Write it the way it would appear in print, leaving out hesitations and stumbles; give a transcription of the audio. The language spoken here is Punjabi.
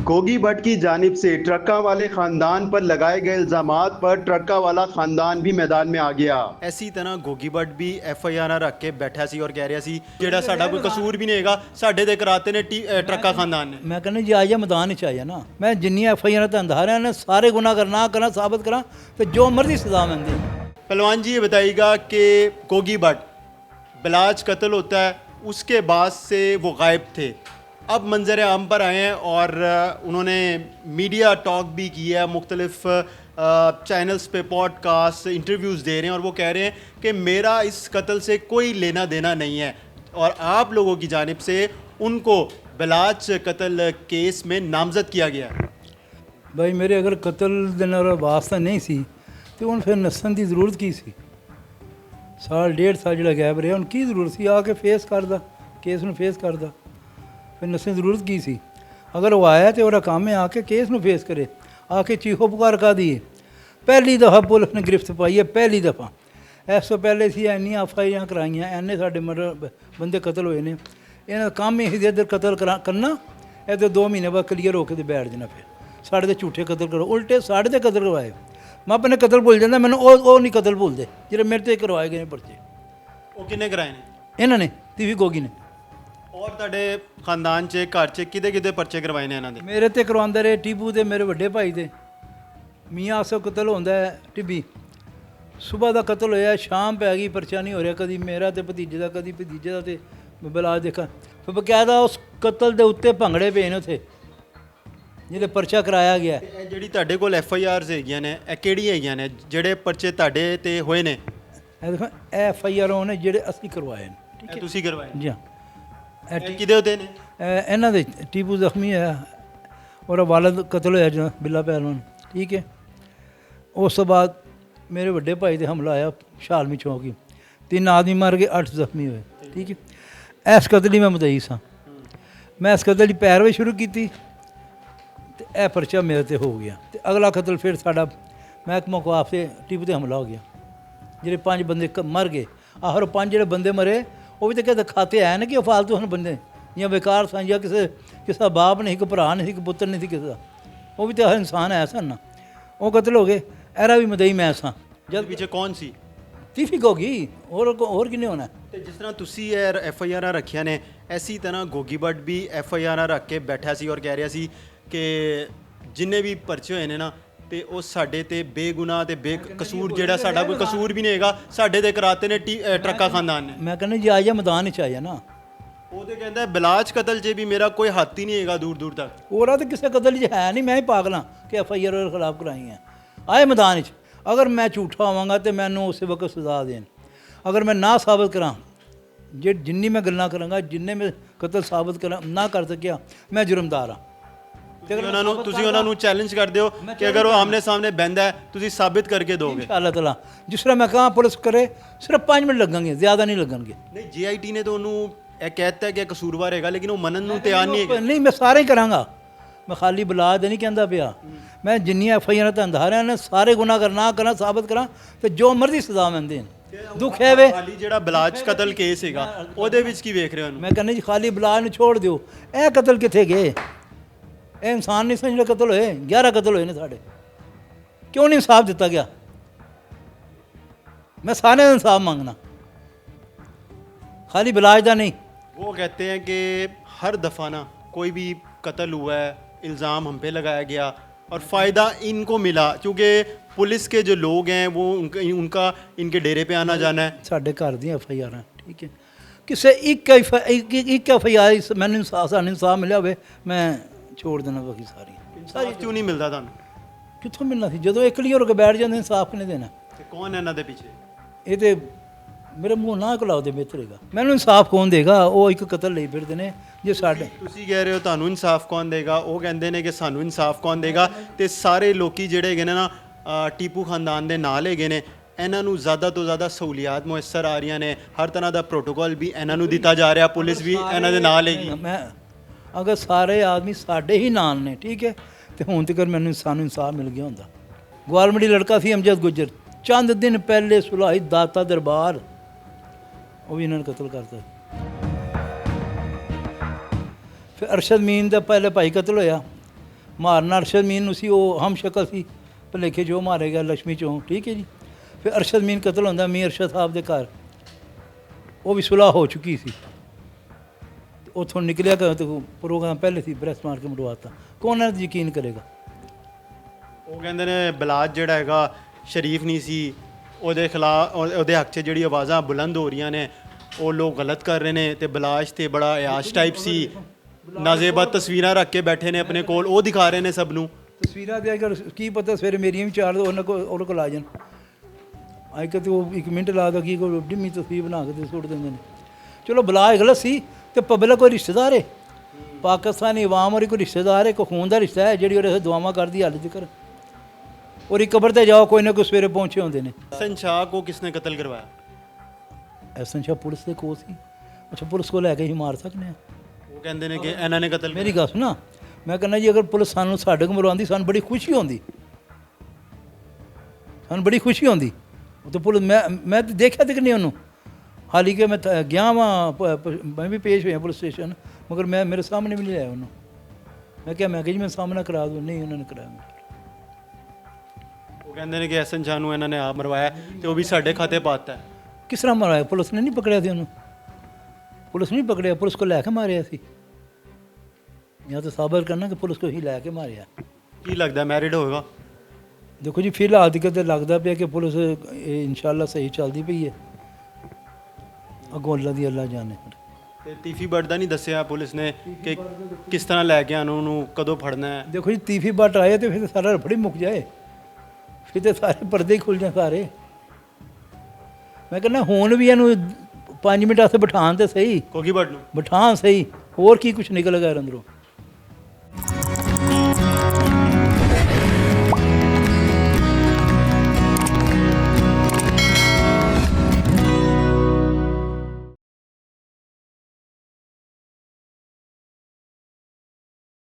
गोगी भट्ट की जानिब से ट्रक्का वाले खानदान पर लगाए गए इल्जामात पर ट्रक्का वाला खानदान भी मैदान में आ गया। ਐਸੀ ਤਰ੍ਹਾਂ ਗੋਗੀ ਭੱਟ ਵੀ FIR ਰੱਖ ਕੇ ਬੈਠਾ ਸੀ ਔਰ ਕਹਿ ਰਿਹਾ ਸੀ ਜਿਹੜਾ ਸਾਡਾ ਕੋਈ ਕਸੂਰ ਵੀ ਨਹੀਂ ਹੈਗਾ, ਸਾਡੇ ਤੇ ਕਰਾਤੇ ਨੇ ਟਰੱਕਾ ਖਾਨਦਾਨ ਨੇ। मैं कहना जी आ जा मैदान च आ जा ना, मैं जिन्नी FIR धंधा रहा ने सारे गुनाह करना करा साबित करा तो जो मर्जी सजा मिलती। पहलवान जी ये बताइएगा कि गोगी भट्ट बिलाज कत्ल होता है, उसके बाद से वो गायब थे, अब मंजर आम पर आए हैं और उन्होंने मीडिया टॉक भी किया है, मुख्तलिफ चैनल्स पे पॉडकास्ट इंटरव्यूज़ दे रहे हैं और वो कह रहे हैं कि मेरा इस कत्ल से कोई लेना देना नहीं है और आप लोगों की जानिब से उनको बिलाज कत्ल केस में नामजद किया गया है। भाई मेरे अगर कतल दे नाल वास्ता नहीं सी तो ਹੁਣ ਫਿਰ ਨੱਸਣ ਦੀ ਜ਼ਰੂਰਤ ਕੀ ਸੀ? ਸਾਲ ਡੇਢ ਸਾਲ ਜਿਹੜਾ ਗੈਪ ਰਿਹਾ ਹੁਣ ਕੀ ਜ਼ਰੂਰਤ ਸੀ? ਆ ਕੇ ਫੇਸ ਕਰਦਾ, ਕੇਸ ਨੂੰ ਫੇਸ ਕਰਦਾ, ਫਿਰ ਨੱਸਣ ਦੀ ਜ਼ਰੂਰਤ ਕੀ ਸੀ? ਅਗਰ ਉਹ ਆਇਆ ਤੇ ਉਹਦਾ ਕੰਮ ਹੈ ਆ ਕੇ ਕੇਸ ਨੂੰ ਫੇਸ ਕਰੇ, ਆ ਕੇ ਚੀਖੋ ਪੁਕਾਰ ਕਾਹਦੀ ਹੈ? ਪਹਿਲੀ ਦਫਾ ਪੁਲਿਸ ਨੇ ਗ੍ਰਿਫਤ ਪਾਈ ਹੈ, ਪਹਿਲੀ ਦਫਾ। ਇਸ ਤੋਂ ਪਹਿਲੇ ਸੀ ਇੰਨੀਆਂ FIR ਕਰਾਈਆਂ, ਇੰਨੇ ਸਾਡੇ ਬੰਦੇ ਕਤਲ ਹੋਏ ਨੇ। ਇਹਨਾਂ ਦਾ ਕੰਮ ਇਹ ਸੀ ਇੱਧਰ ਕਤਲ ਕਰਨਾ, ਇੱਧਰ 2 ਮਹੀਨੇ ਬਾਅਦ ਕਲੀਅਰ ਹੋ ਕੇ ਤੇ ਬੈਠ ਜਾਣਾ। ਫਿਰ ਸਾਡੇ ਤੇ ਝੂਠੇ ਕਤਲ ਕਰੋ, ਉਲਟੇ ਸਾਡੇ ਤੇ ਕਤਲ ਕਰਵਾਏ। ਮੈਂ ਆਪਣੇ ਕਤਲ ਭੁੱਲ ਜਾਂਦਾ, ਮੈਨੂੰ ਉਹ ਨਹੀਂ ਕਤਲ ਭੁੱਲਦੇ ਜਿਹੜੇ ਮੇਰੇ ਤੇ ਕਰਵਾਏ ਗਏ ਨੇ ਪਰਚੇ। ਉਹ ਕਿੰਨੇ ਕਰਾਏ ਨੇ? ਇਹਨਾਂ ਨੇ TV ਗੋਗੀ ਨੇ। ਔਰ ਤੁਹਾਡੇ ਖਾਨਦਾਨ 'ਚ ਘਰ 'ਚ ਕਿਹਦੇ ਪਰਚੇ ਕਰਵਾਏ ਨੇ ਇਹਨਾਂ ਦੇ? ਮੇਰੇ ਤੇ ਕਰਵਾਉਂਦੇ ਰਹੇ ਟੀਪੂ ਦੇ, ਮੇਰੇ ਵੱਡੇ ਭਾਈ ਦੇ। ਮੀਆਂ ਆਸੋ ਕਤਲ ਹੁੰਦਾ ਹੈ ਟਿੱਬੀ, ਸਵੇਰ ਦਾ ਕਤਲ ਹੋਇਆ, ਸ਼ਾਮ ਪੈ ਗਈ, ਪਰਚਾ ਨਹੀਂ ਹੋ ਰਿਹਾ, ਕਦੀ ਮੇਰਾ ਤੇ ਭਤੀਜੇ ਦਾ, ਕਦੀ ਭਤੀਜੇ ਦਾ। ਤੇ ਬਿਲਾਜ ਦੇਖਾ ਫਿਰ ਬਕਾਇਦਾ ਉਸ ਕਤਲ ਦੇ ਉੱਤੇ ਭੰਗੜੇ ਪਏ ਨੇ ਉੱਥੇ ਜਿਹਦੇ ਪਰਚਾ ਕਰਾਇਆ ਗਿਆ। ਇਹ ਜਿਹੜੀ ਤੁਹਾਡੇ ਕੋਲ FIRs ਹੈਗੀਆਂ ਨੇ, ਇਹ ਕਿਹੜੀਆਂ ਹੈਗੀਆਂ ਨੇ ਜਿਹੜੇ ਪਰਚੇ ਤੁਹਾਡੇ ਤੇ ਹੋਏ ਨੇ? ਇਹ ਦੇਖੋ ਇਹ FIR ਉਹ ਨੇ ਜਿਹੜੇ ਅਸੀਂ ਕਰਵਾਏ ਨੇ। ਇਹ ਤੁਸੀਂ ਕਰਵਾਏ ਜੀ ਹਾਂ। ਇਹ ਕਿਹਦੇ ਉੱਤੇ ਨੇ? ਇਹਨਾਂ ਦੇ ਟੀਪੂ ਜ਼ਖਮੀ ਹੋਇਆ, ਉਹਦਾ ਵਾਲਦ ਕਤਲ ਹੋਇਆ ਜੋ ਬਿੱਲਾ ਪਹਿਲਵਾਨ, ਠੀਕ ਹੈ। ਉਸ ਤੋਂ ਬਾਅਦ ਮੇਰੇ ਵੱਡੇ ਭਾਈ 'ਤੇ ਹਮਲਾ ਆਇਆ ਸ਼ਾਲਮੀ ਚੌਂਕੀ, 3 ਆਦਮੀ ਮਰ ਗਏ, 8 ਜ਼ਖਮੀ ਹੋਏ, ਠੀਕ ਹੈ। ਇਸ ਕਤਲ ਦੀ ਮੈਂ ਮੁਦਈ ਸਾਂ, ਮੈਂ ਇਸ ਕਤਲ ਦੀ ਪੈਰਵੀ ਸ਼ੁਰੂ ਕੀਤੀ ਤੇ ਇਹ ਪਰਚਾ ਮੇਰੇ ਤੇ ਹੋ ਗਿਆ। ਤੇ ਅਗਲਾ ਕਤਲ ਫਿਰ ਸਾਡਾ ਮਹਿਕਮਾ ਖੁਆਫ 'ਤੇ ਟੀਪੂ 'ਤੇ ਹਮਲਾ ਹੋ ਗਿਆ, ਜਿਹੜੇ 5 ਬੰਦੇ ਮਰ ਗਏ। ਆਖਰ 5 ਜਿਹੜੇ ਬੰਦੇ ਮਰੇ ਉਹ ਵੀ ਤਾਂ ਕਿਤੇ ਖਾਤੇ ਹੈ ਨਾ ਕਿ ਉਹ ਫਾਲਤੂ ਹਨ ਬੰਦੇ, ਜਾਂ ਬੇਕਾਰ ਸਨ, ਜਾਂ ਕਿਸੇ ਦਾ ਬਾਪ ਨਹੀਂ, ਕੋਈ ਭਰਾ ਨਹੀਂ ਸੀ, ਕੋਈ ਪੁੱਤਰ ਨਹੀਂ ਸੀ ਕਿਸੇ ਦਾ, ਉਹ ਵੀ ਤਾਂ ਇਨਸਾਨ ਹੈ ਸਨ ਨਾ। ਉਹ ਕਤਲ ਹੋ ਗਏ, ਇਹਦਾ ਵੀ ਮਦਈ ਮੈਂ ਸਾਂ। ਜਦ ਪਿੱਛੇ ਕੌਣ ਸੀ? ਟੀਫੀ ਗੋਗੀ, ਹੋਰ ਕਿੰਨੇ ਹੋਣਾ? ਤੇ ਜਿਸ ਤਰ੍ਹਾਂ ਤੁਸੀਂ ਇਹ FIR ਰੱਖੀਆਂ ਨੇ, ਐਸੀ ਤਰ੍ਹਾਂ ਗੋਗੀ ਭੱਟ ਵੀ FIR ਰੱਖ ਕੇ ਬੈਠਾ ਸੀ ਔਰ ਕਹਿ ਰਿਹਾ ਸੀ ਕਿ ਜਿੰਨੇ ਵੀ ਪਰਚੇ ਹੋਏ ਨੇ ਨਾ ਤੇ ਉਹ ਸਾਡੇ ਤੇ ਬੇਗੁਨਾਹ ਤੇ ਬੇਕਸੂਰ, ਜਿਹੜਾ ਸਾਡਾ ਕੋਈ ਕਸੂਰ ਵੀ ਨਹੀਂ ਹੈਗਾ, ਸਾਡੇ ਤੇ ਕਰਾਤੇ ਨੇ ਟਰੱਕਾ ਖਾਨਦਾਨ ਨੇ। ਮੈਂ ਕਹਿੰਦਾ ਜੀ ਆ ਜਾ ਮੈਦਾਨ 'ਚ ਆ ਜਾ ਨਾ। ਉਹ ਤੇ ਕਹਿੰਦਾ ਬਿਲਾਜ ਕਤਲ 'ਚ ਵੀ ਮੇਰਾ ਕੋਈ ਹੱਥ ਹੀ ਨਹੀਂ ਹੈਗਾ ਦੂਰ ਤੱਕ। ਉਹਦਾ ਤਾਂ ਕਿਸੇ ਕਤਲ 'ਚ ਹੈ ਨਹੀਂ, ਮੈਂ ਹੀ ਪਾਗਲਾਂ ਕਿ FIR ਉਹਦੇ ਖਿਲਾਫ ਕਰਾਈ ਹੈ। ਆਏ ਮੈਦਾਨ 'ਚ ਅਗਰ ਮੈਂ ਝੂਠਾ ਹੋਵਾਂਗਾ ਤੇ ਮੈਨੂੰ ਉਸੇ ਵਕਤ ਸਜ਼ਾ ਦੇਣ, ਅਗਰ ਮੈਂ ਨਾ ਸਾਬਤ ਕਰਾਂ, ਜਿੰਨੀ ਮੈਂ ਗੱਲਾਂ ਕਰਾਂਗਾ, ਜਿੰਨੇ ਮੈਂ ਕਤਲ ਸਾਬਤ ਕਰਾਂ ਨਾ ਕਰ ਸਕਿਆ, ਮੈਂ ਜੁਰਮਦਾਰ ਹਾਂ। ਤੁਸੀਂ ਉਹਨਾਂ ਨੂੰ ਚੈਲੰਜ ਕਰਦੇ ਹੋ ਕਿ ਅਗਰ ਉਹ ਆਮਨੇ ਸਾਹਮਣੇ ਬਹਿੰਦਾ ਹੈ ਤੁਸੀਂ ਸਾਬਿਤ ਕਰਕੇ ਦੋਗੇ? ਇਨਸ਼ਾਅੱਲਾ ਤਾਲਾ ਜਿਸ ਤਰ੍ਹਾਂ ਮੈਂ ਕਹਾਂ ਪੁਲਿਸ ਕਰੇ, ਸਿਰਫ 5 ਮਿੰਟ ਲੱਗਣਗੇ, ਜ਼ਿਆਦਾ ਨਹੀਂ ਲੱਗਣਗੇ। ਨਹੀਂ, JIT ਨੇ ਤਾਂ ਉਹਨੂੰ ਇਹ ਕਹਿਤਾ ਕਿ ਕਸੂਰਵਾਰ ਹੈਗਾ, ਲੇਕਿਨ ਉਹ ਮੰਨਣ ਨੂੰ ਤਿਆਰ ਨਹੀਂ ਹੈਗਾ। ਨਹੀਂ, ਮੈਂ ਸਾਰੇ ਹੀ ਕਰਾਂਗਾ, ਮੈਂ ਖਾਲੀ ਬਿਲਾਜ ਦੇ ਨਹੀਂ ਕਹਿੰਦਾ ਪਿਆ। ਮੈਂ ਜਿੰਨੀਆਂ FIR ਧੰਦਾ ਰਿਆਂ ਨੇ ਸਾਰੇ ਗੁਨਾਹ ਕਰਨਾ ਕਰਾਂ ਸਾਬਤ ਕਰਾਂ ਤੇ ਜੋ ਮਰਜ਼ੀ ਸਜ਼ਾ ਮੈਂ ਦੇਣ। ਦੁੱਖ ਹੈ ਵੇ ਖਾਲੀ ਜਿਹੜਾ ਬਿਲਾਜ ਕਤਲ ਕੇਸ ਹੈਗਾ ਉਹਦੇ ਵਿੱਚ ਕੀ ਵੇਖ ਰਹੇ ਹੋ? ਮੈਂ ਕਹਿੰਦਾ ਜੀ ਖਾਲੀ ਬਿਲਾਜ ਨੂੰ ਛੋੜ ਦਿਓ। ਇਹ ਕਤਲ ਕਿੱਥੇ ਗਏ? ਇਹ ਇਨਸਾਨ ਨਹੀਂ ਸਮਝਦੇ ਕਤਲ ਹੋਏ, 11 ਕਤਲ ਹੋਏ ਨੇ ਸਾਡੇ, ਕਿਉਂ ਨਹੀਂ ਇਨਸਾਫ ਦਿੱਤਾ ਗਿਆ? मैं सारे इंसाफ मांगना, खाली बिलाज का नहीं। वो कहते हैं कि हर दफ़ा ना कोई भी कत्ल हुआ है, इल्ज़ाम हम पे लगाया गया और फ़ायदा इनको मिला क्योंकि पुलिस के जो लोग हैं वो उनका इनके डेरे पे आना जाना है। साढ़े घर दी FIR ठीक है, किसी एक FIR मैंने इंसाफ मिले हुए मैं छोड़ देना, बाकी सारी क्यों नहीं मिलता था? कितों मिलना थी जो एक क्लियर होकर बैठ जाते इंसाफ किने देना? कौन है इन्हों के पीछे? ये तो मेरे मूँह ना घुलाओ दे बेहतरेगा, मैंने इंसाफ कौन देगा? वो एक कतल ले फिरते हैं जे साढ़े। ਤੁਸੀਂ ਕਹਿ ਰਹੇ ਹੋ ਤੁਹਾਨੂੰ ਇਨਸਾਫ ਕੌਣ ਦੇਗਾ, ਉਹ ਕਹਿੰਦੇ ਨੇ ਕਿ ਸਾਨੂੰ ਇਨਸਾਫ ਕੌਣ ਦੇਗਾ। ਤੇ ਸਾਰੇ ਲੋਕੀ ਜਿਹੜੇ ਹੈਗੇ ਨੇ ਨਾ ਟੀਪੂ ਖਾਨਦਾਨ ਦੇ ਨਾਲ ਹੈਗੇ ਨੇ, ਇਹਨਾਂ ਨੂੰ ਜ਼ਿਆਦਾ ਤੋਂ ਜ਼ਿਆਦਾ ਸਹੂਲੀਅਤ ਮੁਯੱਸਰ ਆ ਰਹੀਆਂ ਨੇ, ਹਰ ਤਰ੍ਹਾਂ ਦਾ ਪ੍ਰੋਟੋਕਾਲ ਵੀ ਇਹਨਾਂ ਨੂੰ ਦਿੱਤਾ ਜਾ ਰਿਹਾ, ਪੁਲਿਸ ਵੀ ਇਹਨਾਂ ਦੇ ਨਾਲ ਹੈਗੀ। ਮੈਂ ਅਗਰ ਸਾਰੇ ਆਦਮੀ ਸਾਡੇ ਹੀ ਨਾਲ ਨੇ ਠੀਕ ਹੈ ਤੇ ਹੁਣ ਤੱਕ ਮੈਨੂੰ ਸਾਨੂੰ ਇਨਸਾਫ ਮਿਲ ਗਿਆ ਹੁੰਦਾ। ਗਵਾਲਮੜੀ ਲੜਕਾ ਸੀ ਅਮਜਦ ਗੁੱਜਰ, ਚੰਦ ਦਿਨ ਪਹਿਲੇ ਸੁਲਾਹੀ ਦਾਤਾ ਦਰਬਾਰ, ਉਹ ਵੀ ਇਹਨਾਂ ਨੇ ਕਤਲ ਕਰਤਾ। ਫਿਰ ਅਰਸ਼ਦ ਮੀਨ ਦਾ ਪਹਿਲੇ ਭਾਈ ਕਤਲ ਹੋਇਆ, ਮਾਰਨਾ ਅਰਸ਼ਦ ਮੀਨ ਨੂੰ ਸੀ, ਉਹ ਹਮ ਸ਼ਕਲ ਸੀ ਭੁਲੇਖੇ ਜੋ ਮਾਰੇ ਗਿਆ ਲక్ష్ਮੀ ਚੌਂਕ, ਠੀਕ ਹੈ ਜੀ। ਫਿਰ ਅਰਸ਼ਦ ਮੀਨ ਕਤਲ ਹੁੰਦਾ ਮੀਰ ਅਰਸ਼ਦ ਸਾਹਿਬ ਦੇ ਘਰ, ਉਹ ਵੀ ਸੁਲਾਹ ਹੋ ਚੁੱਕੀ ਸੀ। ਉੱਥੋਂ ਨਿਕਲਿਆ ਕਿ ਪ੍ਰੋਗਰਾਮ ਪਹਿਲੇ ਸੀ, ਪ੍ਰੈਸ ਮਾਰ ਕੇ ਮਰਵਾਤਾ, ਕੌਣ ਇਹਨਾਂ 'ਤੇ ਯਕੀਨ ਕਰੇਗਾ। ਉਹ ਕਹਿੰਦੇ ਨੇ ਬਲਾਜ ਜਿਹੜਾ ਹੈਗਾ ਸ਼ਰੀਫ ਨਹੀਂ ਸੀ, ਉਹਦੇ ਖਿਲਾਫ ਉਹਦੇ ਹੱਕ 'ਚ ਜਿਹੜੀ ਆਵਾਜ਼ਾਂ ਬੁਲੰਦ ਹੋ ਰਹੀਆਂ ਨੇ ਉਹ ਲੋਕ ਗਲਤ ਕਰ ਰਹੇ ਨੇ, ਤੇ ਬਲਾਜ ਤੇ ਬੜਾ ਇਆਸ਼ ਟਾਈਪ ਸੀ, ਨਾਜ਼ੇਬਾਦ ਤਸਵੀਰਾਂ ਰੱਖ ਕੇ ਬੈਠੇ ਨੇ ਆਪਣੇ ਕੋਲ, ਉਹ ਦਿਖਾ ਰਹੇ ਨੇ ਸਭ ਨੂੰ ਤਸਵੀਰਾਂ ਦੇ ਅਗਰ ਕੀ ਪਤਾ ਸਵੇਰੇ ਮੇਰੀਆਂ ਵੀ ਚਾਰ ਉਹਨਾਂ ਕੋਲ ਆ ਜਾਣ, ਅੱਜ ਕੱਲ੍ਹ ਤਾਂ ਉਹ 1 ਮਿੰਟ ਲਾ ਦੋ ਕੀ ਕੋਈ ਡਿੰਮੀ ਤਸਵੀਰ ਬਣਾ ਕੇ ਤੇ ਸੁੱਟ ਦਿੰਦੇ ਨੇ। ਚਲੋ ਬਲਾਜ ਗਲਤ ਸੀ ਤੇ ਪਬਲਿਕ ਕੋਈ ਰਿਸ਼ਤੇਦਾਰ ਹੈ, ਪਾਕਿਸਤਾਨੀ ਆਵਾਮ ਔਰ ਕੋਈ ਰਿਸ਼ਤੇਦਾਰ ਹੈ, ਕੋਈ ਖੂਨ ਦਾ ਰਿਸ਼ਤਾ ਹੈ ਜਿਹੜੀ ਉਹਦੇ ਦੁਆਵਾਂ ਕਰਦੀ ਹਾਲੇ ਤੱਕ। ਔਰ ਇੱਕ ਕਬਰ ਤੇ ਜਾਓ, ਕੋਈ ਨਾ ਕੋਈ ਸਵੇਰੇ ਪਹੁੰਚੇ ਹੁੰਦੇ ਨੇ। हसन शाह को किसने कत्ल करवाया? ਐਸਨ ਸ਼ਾਹ ਪੁਲਿਸ ਦੇ ਕੋਲ ਸੀ। ਅੱਛਾ ਪੁਲਿਸ ਕੋਲ ਲੈ ਕੇ ਹੀ ਮਾਰ ਸਕਦੇ ਹਾਂ। ਉਹ ਕਹਿੰਦੇ ਨੇ ਕਿ ਇਹਨਾਂ ਨੇ ਕਤਲ ਮੇਰੀ ਗੱਲ ਸੁਣਾ, ਮੈਂ ਕਹਿੰਦਾ ਜੀ ਅਗਰ ਪੁਲਿਸ ਸਾਨੂੰ ਸਾਡੇ ਕੋਲ ਮਰਵਾਉਂਦੀ ਸਾਨੂੰ ਬੜੀ ਖੁਸ਼ੀ ਹੁੰਦੀ, ਸਾਨੂੰ ਬੜੀ ਖੁਸ਼ੀ ਹੁੰਦੀ। ਉਹ ਤਾਂ ਪੁਲਿਸ ਮੈਂ ਤਾਂ ਦੇਖਿਆ ਤੱਕ ਨਹੀਂ ਉਹਨੂੰ, ਹਾਲੀ ਕਿ ਮੈਂ ਗਿਆ ਵਾਂ, ਮੈਂ ਵੀ ਪੇਸ਼ ਹੋਇਆ ਪੁਲਿਸ ਸਟੇਸ਼ਨ, ਮਗਰ ਮੈਂ ਮੇਰੇ ਸਾਹਮਣੇ ਵੀ ਨਹੀਂ ਲਿਆ ਉਹਨੂੰ। ਮੈਂ ਕਿਹਾ ਜੀ ਮੈਂ ਸਾਹਮਣਾ ਕਰਾ ਦੂੰ, ਨਹੀਂ ਉਹਨਾਂ ਨੇ ਕਰਾਇਆ। ਉਹ ਕਹਿੰਦੇ ਨੇ ਕਿ ਹसन शाह ਨੂੰ ਇਹਨਾਂ ਨੇ ਆਪ ਮਰਵਾਇਆ ਤੇ ਉਹ ਵੀ ਸਾਡੇ ਖਾਤੇ ਪਾਤਾ। ਕਿਸ ਤਰ੍ਹਾਂ ਮਾਰਿਆ? ਪੁਲਿਸ ਨੇ ਨਹੀਂ ਪਕੜਿਆ ਸੀ ਉਹਨੂੰ, ਪੁਲਿਸ ਨਹੀਂ ਪਕੜਿਆ, ਪੁਲਿਸ ਕੋ ਲੈ ਕੇ ਮਾਰਿਆ ਸੀ। ਜਾਂ ਤਾਂ ਸਾਬਤ ਕਰਨਾ ਕਿ ਪੁਲਿਸ ਕੋ ਹੀ ਲੈ ਕੇ ਮਾਰਿਆ। ਕੀ ਲੱਗਦਾ ਮੈਰਿਡ ਹੋਏਗਾ? ਦੇਖੋ ਜੀ ਫਿਲਹਾਲ ਦੀ ਕਿਤੇ ਲੱਗਦਾ ਪਿਆ ਕਿ ਪੁਲਿਸ ਇਨਸ਼ਾਅੱਲਾ ਸਹੀ ਚੱਲਦੀ ਪਈ ਹੈ, ਅੱਗੋਂ ਅੱਲਾ ਜਾਣੇ। ਤੇ ਤੀਫੀ ਬੱਟ ਦਾ ਨਹੀਂ ਦੱਸਿਆ ਪੁਲਿਸ ਨੇ ਕਿ ਕਿਸ ਤਰ੍ਹਾਂ ਲੈ ਕੇ ਆਉਣਾ ਉਹਨੂੰ, ਕਦੋਂ ਫੜਨਾ ਹੈ? ਦੇਖੋ ਜੀ ਤੀਫੀ ਬੱਟ ਆਏ ਤੇ ਫਿਰ ਸਾਰਾ ਰਫੜੀ ਮੁੱਕ ਜਾਏ, ਫਿਰ ਤੇ ਸਾਰੇ ਪਰਦੇ ਹੀ ਖੁੱਲ ਜਾਣ ਸਾਰੇ। ਮੈਂ ਕਹਿੰਦਾ ਹੁਣ ਵੀ ਇਹਨੂੰ 5 ਮਿੰਟ ਵਾਸਤੇ ਬਿਠਾਉਣ ਤੇ ਸਹੀ, ਕੋਗੀ ਬੱਟ ਨੂੰ ਬਿਠਾਉਣ ਸਹੀ, ਹੋਰ ਕੀ ਕੁਛ ਨਿਕਲੇਗਾ ਅੰਦਰੋਂ।